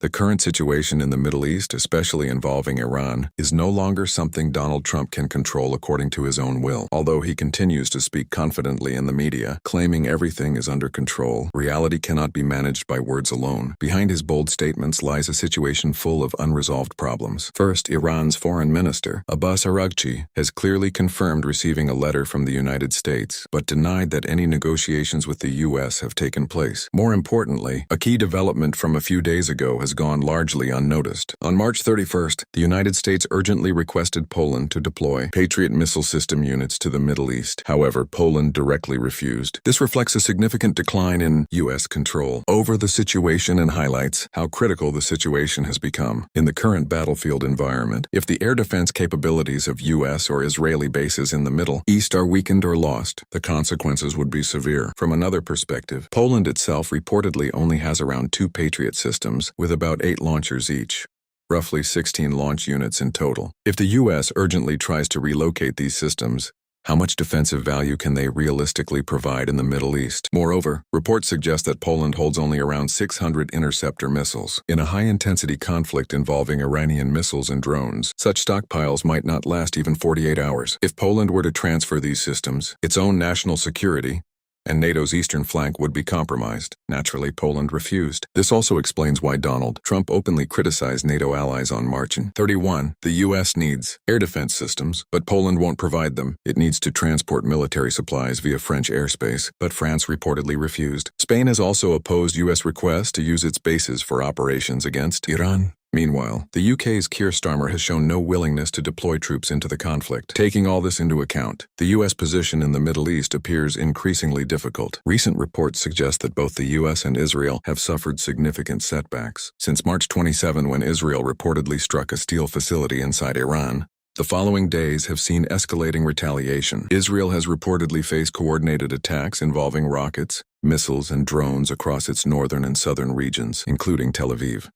The current situation in the Middle East, especially involving Iran, is no longer something Donald Trump can control according to his own will. Although he continues to speak confidently in the media, claiming everything is under control, reality cannot be managed by words alone. Behind his bold statements lies a situation full of unresolved problems. First, Iran's foreign minister, Abbas Araghchi, has clearly confirmed receiving a letter from the United States, but denied that any negotiations with the U.S. have taken place. More importantly, a key development from a few days ago has gone largely unnoticed. On March 31st, the United States urgently requested Poland to deploy Patriot missile system units to the Middle East. However, Poland directly refused. This reflects a significant decline in U.S. control over the situation and highlights how critical the situation has become. In the current battlefield environment, if the air defense capabilities of U.S. or Israeli bases in the Middle East are weakened or lost, the consequences would be severe. From another perspective, Poland itself reportedly only has around 2 Patriot systems, with about 8 launchers each. Roughly 16 launch units in total. If the U.S. urgently tries to relocate these systems, how much defensive value can they realistically provide in the Middle East? Moreover, reports suggest that Poland holds only around 600 interceptor missiles. In a high-intensity conflict involving Iranian missiles and drones, such stockpiles might not last even 48 hours. If Poland were to transfer these systems, its own national security and NATO's eastern flank would be compromised. Naturally, Poland refused. This also explains why Donald Trump openly criticized NATO allies on March 31. The U.S. needs air defense systems, but Poland won't provide them. It needs to transport military supplies via French airspace, but France reportedly refused. Spain has also opposed U.S. requests to use its bases for operations against Iran. Meanwhile, the UK's Keir Starmer has shown no willingness to deploy troops into the conflict. Taking all this into account, the U.S. position in the Middle East appears increasingly difficult. Recent reports suggest that both the U.S. and Israel have suffered significant setbacks. Since March 27, when Israel reportedly struck a steel facility inside Iran, the following days have seen escalating retaliation. Israel has reportedly faced coordinated attacks involving rockets, missiles, and drones across its northern and southern regions, including Tel Aviv.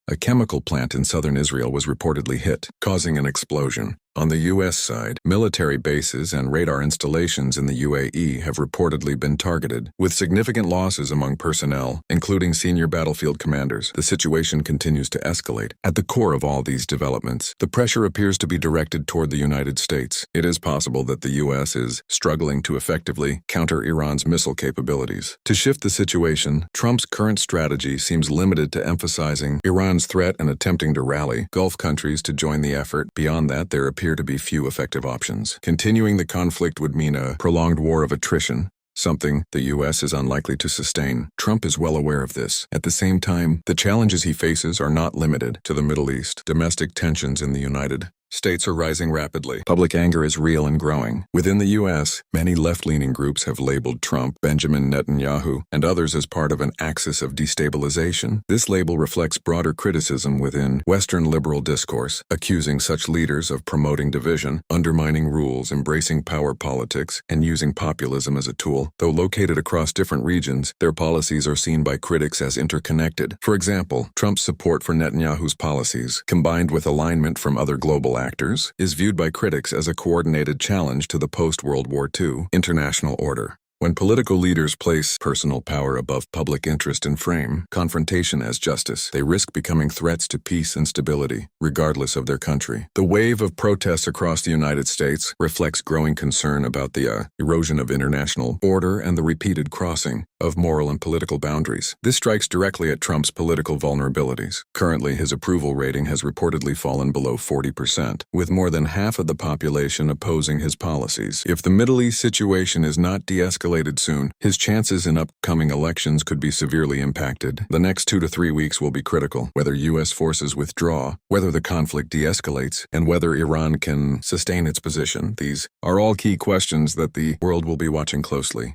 A chemical plant in southern Israel was reportedly hit, causing an explosion. On the U.S. side, military bases and radar installations in the UAE have reportedly been targeted, with significant losses among personnel, including senior battlefield commanders. The situation continues to escalate. At the core of all these developments, the pressure appears to be directed toward the United States. It is possible that the U.S. is struggling to effectively counter Iran's missile capabilities. To shift the situation, Trump's current strategy seems limited to emphasizing Iran's threat and attempting to rally Gulf countries to join the effort. Beyond that, there appear to be few effective options. Continuing the conflict would mean a prolonged war of attrition, something the U.S. is unlikely to sustain. Trump is well aware of this. At the same time, the challenges he faces are not limited to the Middle East. Domestic tensions in the United States are rising rapidly. Public anger is real and growing. Within the U.S., many left-leaning groups have labeled Trump, Benjamin Netanyahu, and others as part of an axis of destabilization. This label reflects broader criticism within Western liberal discourse, accusing such leaders of promoting division, undermining rules, embracing power politics, and using populism as a tool. Though located across different regions, their policies are seen by critics as interconnected. For example, Trump's support for Netanyahu's policies, combined with alignment from other global actors, is viewed by critics as a coordinated challenge to the post-World War II international order. When political leaders place personal power above public interest and frame confrontation as justice, they risk becoming threats to peace and stability, regardless of their country. The wave of protests across the United States reflects growing concern about the erosion of international order and the repeated crossing of moral and political boundaries. This strikes directly at Trump's political vulnerabilities. Currently, his approval rating has reportedly fallen below 40%, with more than half of the population opposing his policies. If the Middle East situation is not de-escalated soon, his chances in upcoming elections could be severely impacted. The next 2 to 3 weeks will be critical. Whether U.S. forces withdraw, whether the conflict de-escalates, and whether Iran can sustain its position, these are all key questions that the world will be watching closely.